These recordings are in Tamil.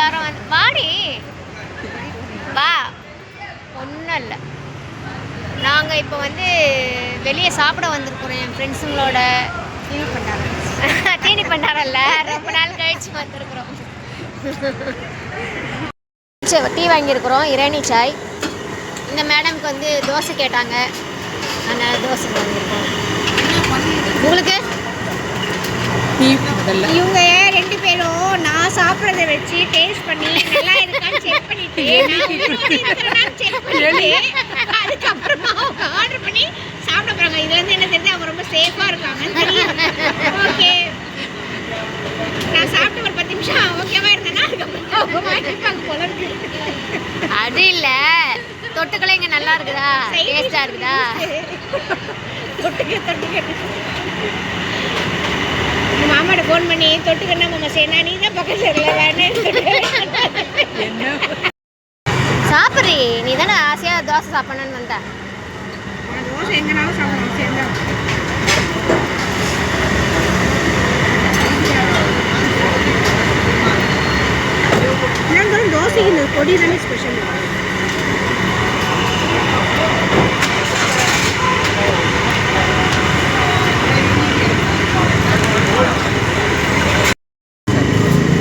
வாரம் வாடி வா. ஒன்றும் இல்லை, நாங்கள் இப்போ வந்து வெளியே சாப்பிட வந்திருக்கிறோம் என் ஃப்ரெண்ட்ஸுங்களோட. தீனி பண்ணாரல்ல, ரொம்ப நாள் கழிச்சு வந்திருக்கிறோம். டீ வாங்கியிருக்கிறோம், இரானி சாய். இந்த மேடம்க்கு வந்து தோசை கேட்டாங்க, அதனால் தோசை வாங்கியிருக்கோம். உங்களுக்கு இவங்க 2 பேரும் நான் சாப்பிட்றத வச்சு டேஸ்ட் பண்ணி நல்லா இருக்கான்னு செக் பண்ணிட்டு அதுக்கப்புறமா அவங்க ஆர்டர் பண்ணி சாப்பிட போகிறாங்க. இதுல இருந்து என்ன தெரிஞ்சு அவங்க ரொம்ப சேஃபாக இருக்காங்கன்னு தெரியும். ஓகே, நான் சாப்பிட்டு ஒரு 10 நிமிஷம் ஓகேவா இருந்தேன்னா அதுக்கப்புறம் குழம்பு அது இல்லை, தொட்டுக்கெல்லாம் இங்கே நல்லா இருக்குதா, டேஸ்டாக இருக்குதா? தொட்டுக்க மாமாட்ட ஃபோன் பண்ணி தொட்டுக்கன்னா மாமா செய்யணா, நீ தான் பக்கத்தில் இருக்கல வேணு சாப்பிட்றி. நீ தானே ஆசையாக தோசை சாப்பிடணுன்னு வந்தா. தோசை எங்கனாலும் சாப்பிடணும். சேர்ந்தா இருந்தாலும் தோசைக்கு இந்த பொடி தானே ஸ்பெஷல்.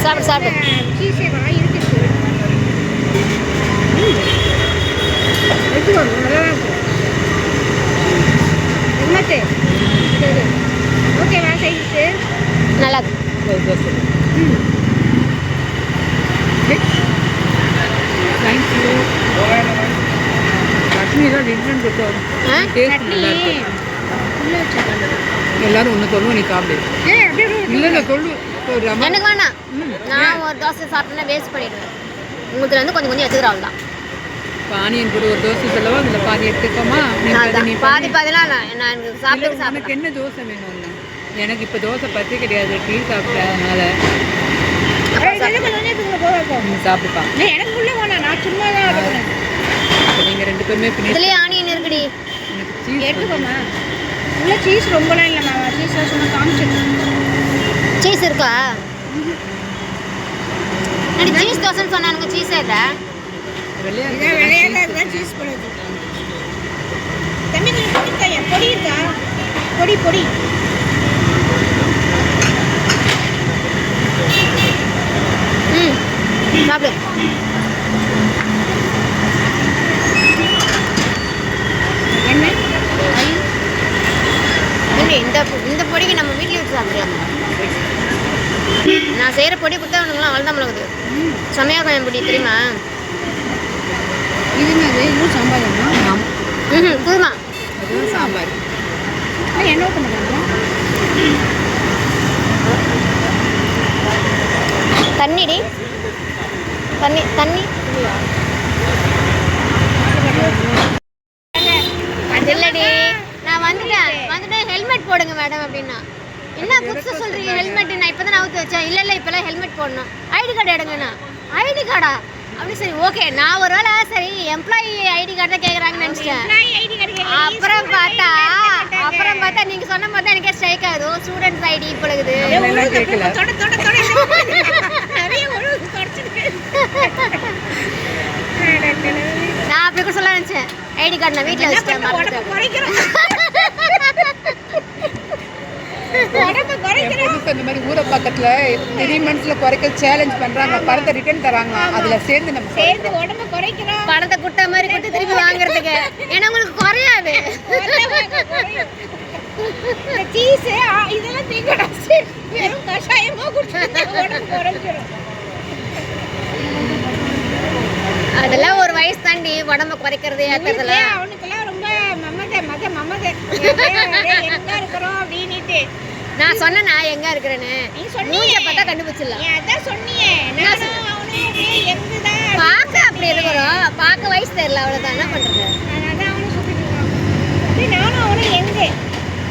சாப்பிடு சாப்பிடு. சீசே வா இருக்குது. எடுத்துக்கோங்க, நல்லா இருக்கும். என்னத்து ஓகேவா சைஸு? நல்லா இருக்கு. தேங்க்யூ. சட்னி தான் டிஃப்ரெண்ட் இருக்கும், டேஸ்ட் நல்லா இருக்கு. எல்லாரும் ஒன்று சொல்லுவோம், நீ சாப்பிடு. இல்லை இல்லை சொல்லு. எனக்கு வேணாம், நான் ஒரு தோசை சாப்பிட்டேன்னா வேஸ்ட் பண்ணிடுவேன். உங்களுக்கு வந்து கொஞ்சம் கொஞ்சம் எடுத்துக்கிறோம், அவ்வளோதான். பானியன் கூட ஒரு தோசை சொல்லவா, அதில் பாதி எடுத்துக்கோமா? நீ பாதி பாதிலாம் நான் எனக்கு சாப்பிட்டு எனக்கு என்ன தோசை வேணும்? எனக்கு இப்போ தோசை பற்றி கிடையாது, டீ சாப்பிட்டேன், அதனால சாப்பிடுப்பா. எனக்கு உள்ள வேணாம், நான் சும்மா தான் எடுக்கிறேன். நீங்கள் 2 பேருமே இதுலேயே ஆனியன் இருக்குடி, எடுத்துக்கோமா. உள்ள சீஸ் ரொம்பலாம் இல்லை மாமா, சீஸ் சும்மா காமிச்சிருக்கேன். சீஸ் இருக்கா? சீஸ் தோசைன்னு சொன்னானுங்க, சீஸே இல்லை. விளையாடுறது தான் சீஸ் போடுறது. தம்பி கொஞ்சம் பொடி இருக்கா? பொடி பொடி சாப்பிடு. என்ன இந்த இந்த பொடிக்கு நம்ம வீட்டில் வச்சு சாப்பிடலாம். நான் செய்கிற பொடி கொடுத்தா அவனுங்களாம் அவ்வளோதான் மிளகுது. செம்மையாக இருக்கும் என் பொடி, தெரியுமா? இதுங்க இதுவும் சாம்பார் புதுமா அதுவும் சாம்பார். என்ன பண்ண தண்ணிடி, தண்ணி தண்ணி அது இல்லடி. நான் வந்துட்டேன் ஹெல்மெட் போடுங்க மேடம் அப்படின்னா. என்ன புதுசாக சொல்கிறீங்க ஹெல்மெட்? நான் இப்போ தான் அவுத்து வச்சேன். இல்லை இப்போல்லாம் ஹெல்மெட் போடணும். ஐடி கார்டு எடுங்கண்ணா. ஐடி கார்டா? அப்படி சரி, ஓகே. நான் ஒரு வேளை சரி எம்ப்ளாயி ஐடி கார்டு தான் கேட்குறாங்கன்னு நினச்சிட்டேன். அப்புறம் பார்த்தா நீங்கள் சொன்ன மாதிரி தான் எனக்கே ஸ்ட்ரைக் ஆகுது. ஸ்டூடெண்ட்ஸ் ஐடி இப்பொழுது நான் அப்படி கூட சொல்ல நினச்சேன். ஐடி கார்டு நான் வீட்டில் வச்சுட்டேன். இந்த மாதிரி ஊரை பக்கத்துல 3 monthsல குறைக்க சேலஞ்ச் பண்றாங்க, பணத்தை ரிட்டர்ன் தராங்க. அதுல சேர்ந்து நம்ம உடம்பு குறைக்கிறோம். பணத்தை குட்ட மாதிரி குட்டி திருப்பி வாங்குறதுக்கு. ஏன்னா உங்களுக்கு குறையாது. சீஸ் இதெல்லாம் தீங்கடா, வெறும் கஷாயமா குடிச்சா உடம்பு குறைக்கிறோம். அதெல்லாம் ஒரு வயசு தாண்டி உடம்பு குறைக்கிறது ஏற்றதெல்லாம். அவனுக்கெல்லாம் ரொம்ப மமதை எங்க இருக்கிறோம் அப்படின்னுட்டு. நான் சொன்னேன் நான் எங்க இருக்கிறேன்னு. நீ சொன்னீங்க, பார்த்தா கண்டுபிடிச்சிடலாம். அதான் சொன்னியே. பார்க்க அப்படி இருக்கிறோம், பார்க்க வயசு தெரியல, அவ்வளோதான். என்ன பண்ணுறது? அதான் அவனும் சுற்றிட்டு இருக்கான். நானும் அவனும் எங்க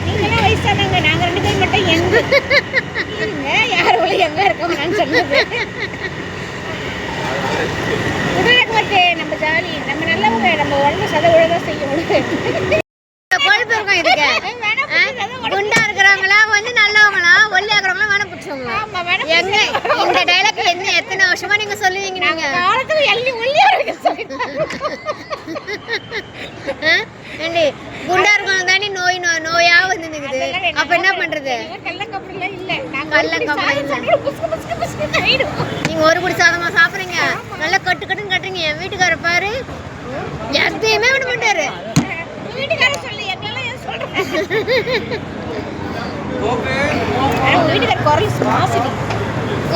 நீங்களாம் வயசானாங்க, நாங்கள் 2 பேர் மட்டும் எங்க யாரோட எங்க இருக்கோம் நான் சொன்னது. உடனே நம்ம ஜாலி, நம்ம நல்லவங்க, நம்ம உடம்பு சத உழதான் செய்ய முடியும். கொழுப்பு இருக்கும் இதுக்கு. குண்டா இருக்கிறவங்களா வந்து நல்லவங்களா, ஒல்லியா இருக்கிறவங்களா வேணா பிடிச்சவங்களா? ஆமா மேடம் எங்க இந்த டைலாக் என்ன எத்தனை வருஷமா நீங்க சொல்லுவீங்க நீங்க காலத்துல எள்ளி ஒல்லியா இருக்கு ஏண்டி குண்டா இருக்கவங்க தானே நோயா வந்து நிக்குது அப்ப என்ன பண்றது கள்ளக்கப்புல இல்ல நாங்க கள்ளக்கப்புறம் இல்ல. புஸ்கு புஸ்கு புஸ்கு ஆயிடும் நீங்க ஒரு குடி சாதமா சாப்பிடுறீங்க நல்லா கட்டுன்னு கட்டுறீங்க என் வீட்டுக்கார பாரு எதையுமே விட மாட்டாரு வீட்டுக்காரர் சொல்லு எங்கெல்லாம் ஏன் சொல்றேன் வீட்டுக்காரர் குரல் சுவாசிடி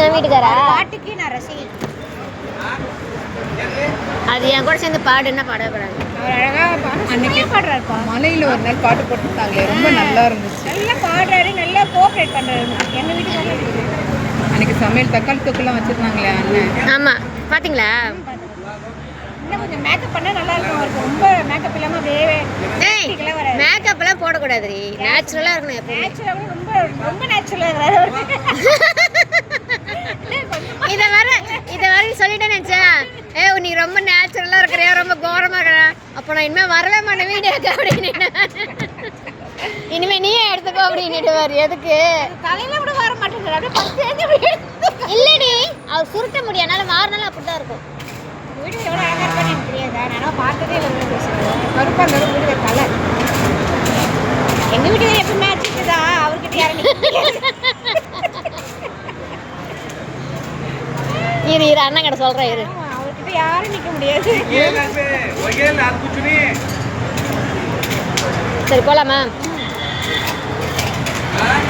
என் வீட்டுக்காரா பாட்டுக்கு நான் ரசிகை அது என் கூட சேர்ந்து பாடு என்ன பாடக்கூடாது அவர் அழகா அன்னைக்கே பாடுறாருப்பா மலையில ஒரு நாள் பாட்டு போட்டுருந்தாங்களே ரொம்ப நல்லா இருந்துச்சு. நல்லா பாடுறாரு நல்லா கோஆப்ரேட் பண்றாரு எங்க வீட்டுக்காரர் அன்னைக்கு சமையல் தக்காளி தொக்குலாம் வச்சிருந்தாங்களே அண்ணன். ஆமா பாத்தீங்களா இன்னும் கொஞ்சம் மேக்கப் பண்ணா நல்லா இருக்கும் அவருக்கு ரொம்ப மேக்கப் இல்லாம அப்படியே ஏய் practical ஆ வராது மேக்கப் எல்லாம் போடக்கூடாதுடி நேச்சுரலா இருக்கணும் எப்பவுமே நேச்சுரலா ரொம்ப ரொம்ப நேச்சுரலா இருக்காரு இத வர சொல்லிட்டேன்னு நினைச்சேன் நீ ரொம்ப நேச்சுரலா இருக்கிறியா ரொம்ப கோரமா இருக்கிற அப்ப நான் இனிமே வரவே மாட்டேன் வீடியோக்கு அப்படின்னு இனிமே நீயே எடுத்துக்கோ அப்படின்னுட்டு வர எதுக்கு தலையில கூட வர மாட்டேங்குது அப்படியே பத்து இல்லடி அவர் சுருட்ட முடியும் அதனால மாறினாலும் அப்படிதான் இருக்கும் வீடு எவ்வளோ அழகா இருப்பான்னு எனக்கு தெரியாதா நான் பார்த்ததே இல்லை கருப்பா இருந்தாலும் வீடு தலை எங்க வீட்டுக்கு எப்பவுமே அடிச்சுட்டுதா அவர்கிட்ட யாரும் இரு அண்ணன் கிட்ட சொல்றேன் இரு அவர்கிட்ட யாரும் நிக்க முடியாது சரி போலாமா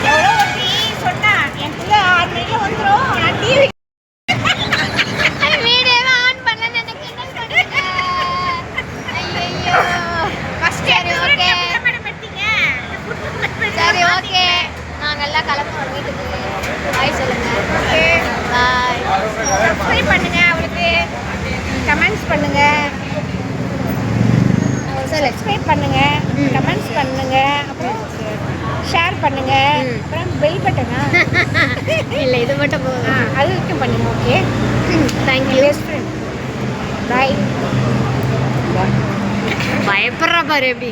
எவ்வளோ டீ சொன்னா என் பிள்ளை 6 மணிக்கு வந்துடும் நான் டிவி வீடியோவை ஆன் பண்ண நினைக்கிறேன் ஐயோ சரி ஓகே சரி ஓகே நாங்கெல்லாம் கிளம்புறோம் வீட்டுக்கு பாய் சொல்லுங்க ஓகே பாய் சப்ஸ்கிரைப் பண்ணுங்க அவளுக்கு கமெண்ட்ஸ் பண்ணுங்க சப்ஸ்கிரைப் பண்ணுங்க கமெண்ட்ஸ் பண்ணுங்க அப்புறம் ஷேர் பண்ணுங்க அப்புறம் பெல் பட்டனா இல்லை இது மட்டும் போதும் அது வரைக்கும் பண்ணுங்க ஓகே தேங்க்யூ பெஸ்ட் ஃப்ரெண்ட் பாய் பயப்படுற பாரு எப்படி